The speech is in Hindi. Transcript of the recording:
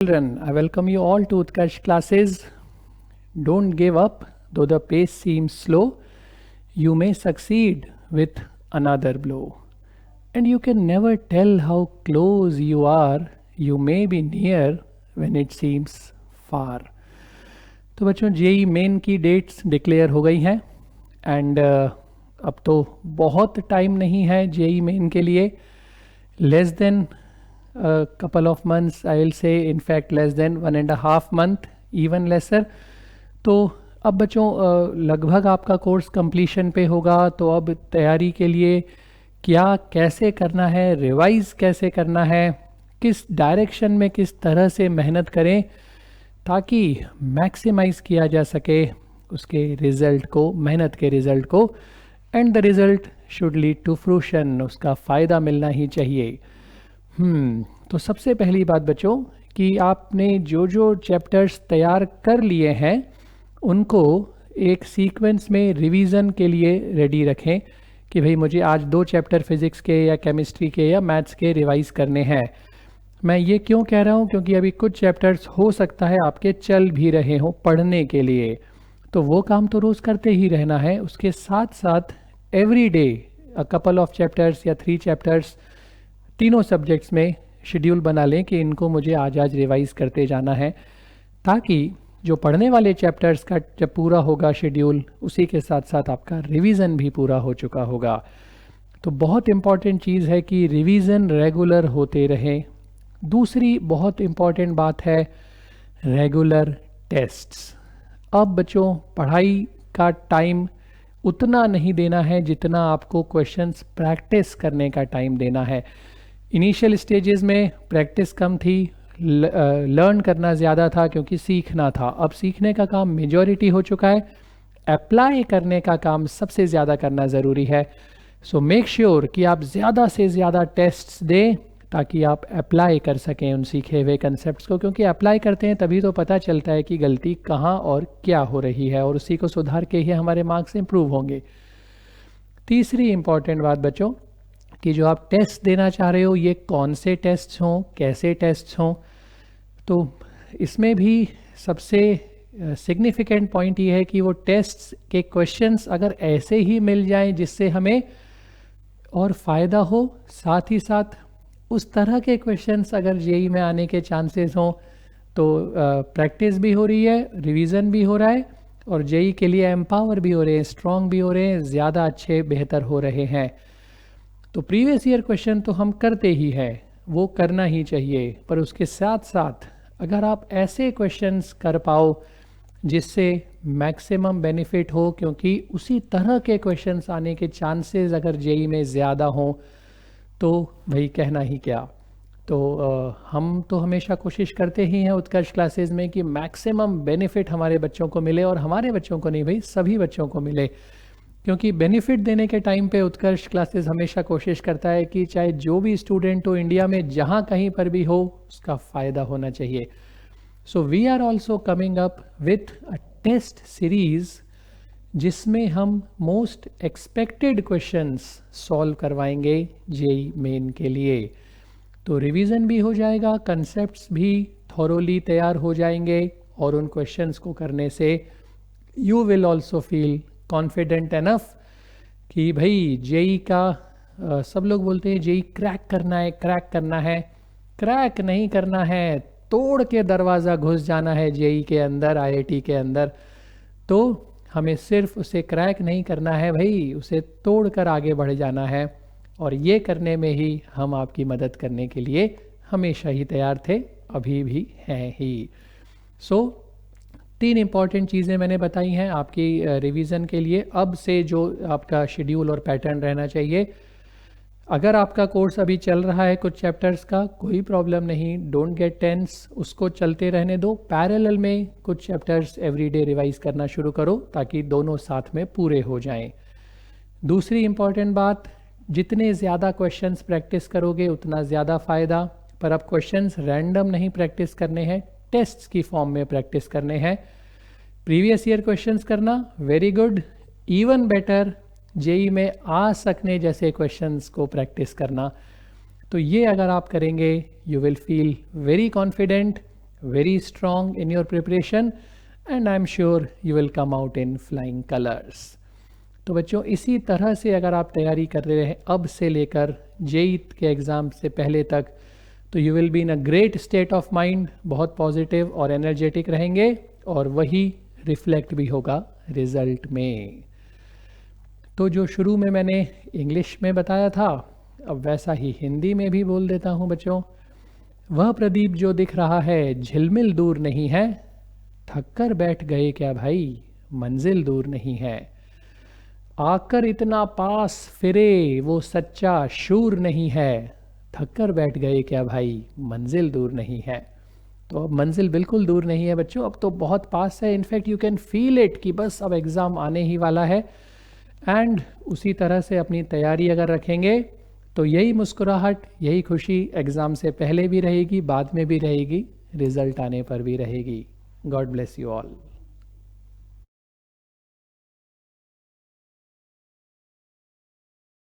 Children, I welcome you all to Utkarsh classes. Don't give up, though the pace seems slow. You may succeed with another blow. And you can never tell how close you are. You may be near when it seems far. तो बच्चों जेई मेन की डेट्स डिक्लेयर हो गई हैं एंड अब तो बहुत टाइम नहीं है जेई मेन के लिए. Less than couple of months, I will say, in fact less than 1.5 month, even lesser. तो अब बच्चों लगभग आपका कोर्स कंप्लीशन पे होगा. तो अब तैयारी के लिए क्या कैसे करना है, रिवाइज कैसे करना है, किस डायरेक्शन में किस तरह से मेहनत करें ताकि मैक्सिमाइज किया जा सके उसके रिज़ल्ट को, मेहनत के रिज़ल्ट को, and the result should lead to fruition. उसका फ़ायदा मिलना ही चाहिए. तो सबसे पहली बात बच्चों कि आपने जो जो चैप्टर्स तैयार कर लिए हैं उनको एक सीक्वेंस में रिवीजन के लिए रेडी रखें कि भाई मुझे आज 2 चैप्टर फिज़िक्स के या केमिस्ट्री के या मैथ्स के रिवाइज़ करने हैं. मैं ये क्यों कह रहा हूँ क्योंकि अभी कुछ चैप्टर्स हो सकता है आपके चल भी रहे हों पढ़ने के लिए, तो वो काम तो रोज़ करते ही रहना है. उसके साथ साथ every day a couple of chapters या 3 चैप्टर्स तीनों सब्जेक्ट्स में शेड्यूल बना लें कि इनको मुझे आज रिवाइज़ करते जाना है, ताकि जो पढ़ने वाले चैप्टर्स का जब पूरा होगा शेड्यूल उसी के साथ साथ आपका रिवीज़न भी पूरा हो चुका होगा. तो बहुत इम्पॉर्टेंट चीज़ है कि रिवीज़न रेगुलर होते रहे. दूसरी बहुत इम्पॉर्टेंट बात है रेगुलर टेस्ट्स. अब बच्चों पढ़ाई का टाइम उतना नहीं देना है जितना आपको क्वेश्चंस प्रैक्टिस करने का टाइम देना है. इनिशियल स्टेजेस में प्रैक्टिस कम थी, लर्न करना ज़्यादा था क्योंकि सीखना था. अब सीखने का काम मेजॉरिटी हो चुका है, अप्लाई करने का काम सबसे ज़्यादा करना ज़रूरी है. सो मेक श्योर कि आप ज़्यादा से ज़्यादा टेस्ट्स दें ताकि आप अप्लाई कर सकें उन सीखे हुए कंसेप्ट को, क्योंकि अप्लाई करते हैं तभी तो पता चलता है कि गलती कहाँ और क्या हो रही है, और उसी को सुधार के ही हमारे मार्क्स इम्प्रूव होंगे. तीसरी इम्पॉर्टेंट बात बच्चों कि जो आप टेस्ट देना चाह रहे हो ये कौन से टेस्ट हों, कैसे टेस्ट हों. तो इसमें भी सबसे सिग्निफिकेंट पॉइंट ये है कि वो टेस्ट्स के क्वेश्चंस अगर ऐसे ही मिल जाएं जिससे हमें और फ़ायदा हो, साथ ही साथ उस तरह के क्वेश्चंस अगर जेई में आने के चांसेस हों तो प्रैक्टिस भी हो रही है, रिवीजन भी हो रहा है, और जेई के लिए एम्पावर भी हो रहे हैं, स्ट्रॉन्ग भी हो रहे हैं, ज़्यादा अच्छे बेहतर हो रहे हैं. तो प्रीवियस ईयर क्वेश्चन तो हम करते ही हैं, वो करना ही चाहिए, पर उसके साथ साथ अगर आप ऐसे क्वेश्चंस कर पाओ जिससे मैक्सिमम बेनिफिट हो, क्योंकि उसी तरह के क्वेश्चंस आने के चांसेस अगर जेई में ज़्यादा हों तो भाई कहना ही क्या. तो हम तो हमेशा कोशिश करते ही हैं उत्कर्ष क्लासेस में कि मैक्सिमम बेनिफिट हमारे बच्चों को मिले, और हमारे बच्चों को नहीं भाई सभी बच्चों को मिले, क्योंकि बेनिफिट देने के टाइम पे उत्कर्ष क्लासेस हमेशा कोशिश करता है कि चाहे जो भी स्टूडेंट हो इंडिया में जहाँ कहीं पर भी हो उसका फ़ायदा होना चाहिए. So we are also coming up with a test series जिसमें हम मोस्ट एक्सपेक्टेड क्वेश्चंस सॉल्व करवाएंगे जेई मेन के लिए. तो रिवीजन भी हो जाएगा, कंसेप्ट्स भी थॉरोली तैयार हो जाएंगे, और उन क्वेश्चंस को करने से you will also feel confident enough कि भाई जेई का सब लोग बोलते हैं जेई क्रैक करना है, क्रैक करना है. क्रैक नहीं करना है, तोड़ के दरवाज़ा घुस जाना है जेई के अंदर, आईआईटी के अंदर. तो हमें सिर्फ उसे क्रैक नहीं करना है भाई, उसे तोड़ कर आगे बढ़ जाना है, और ये करने में ही हम आपकी मदद करने के लिए हमेशा ही तैयार थे, अभी भी हैं ही. सो 3 इम्पॉर्टेंट चीज़ें मैंने बताई हैं आपकी रिवीजन के लिए. अब से जो आपका शेड्यूल और पैटर्न रहना चाहिए, अगर आपका कोर्स अभी चल रहा है कुछ चैप्टर्स का, कोई प्रॉब्लम नहीं, डोंट गेट टेंस, उसको चलते रहने दो. पैरेलल में कुछ चैप्टर्स एवरीडे रिवाइज करना शुरू करो ताकि दोनों साथ में पूरे हो जाएं. दूसरी इम्पॉर्टेंट बात, जितने ज़्यादा क्वेश्चंस प्रैक्टिस करोगे उतना ज़्यादा फ़ायदा. पर अब क्वेश्चंस रैंडम नहीं प्रैक्टिस करने हैं, टेस्ट्स की फॉर्म में प्रैक्टिस करने हैं. प्रीवियस ईयर क्वेश्चंस करना very good, even better JEE में आ सकने जैसे क्वेश्चंस को प्रैक्टिस करना. तो ये अगर आप करेंगे you will feel very confident very strong in your preparation, and I'm sure you will come out in flying colors. तो बच्चों इसी तरह से अगर आप तैयारी कर रहे हैं अब से लेकर जेई के एग्ज़ाम से पहले तक, तो you will be in a great state of mind, बहुत पॉजिटिव और एनर्जेटिक रहेंगे, और वही रिफ्लेक्ट भी होगा रिजल्ट में। तो जो शुरू में मैंने इंग्लिश में बताया था, अब वैसा ही हिंदी में भी बोल देता हूँ बच्चों। वह प्रदीप जो दिख रहा है झिलमिल दूर नहीं है, थक कर बैठ गए क्या भाई, मंजिल दूर नहीं है। आकर इतना पास फिरे वो सच्चा शूर नहीं है, थक कर बैठ गए क्या भाई, मंजिल दूर नहीं है। तो अब मंजिल बिल्कुल दूर नहीं है बच्चों, अब तो बहुत पास है। In fact you can feel it कि बस अब एग्ज़ाम आने ही वाला है। एंड उसी तरह से अपनी तैयारी अगर रखेंगे तो यही मुस्कुराहट, यही खुशी एग्ज़ाम से पहले भी रहेगी, बाद में भी रहेगी, रिज़ल्ट आने पर भी रहेगी। God bless you all.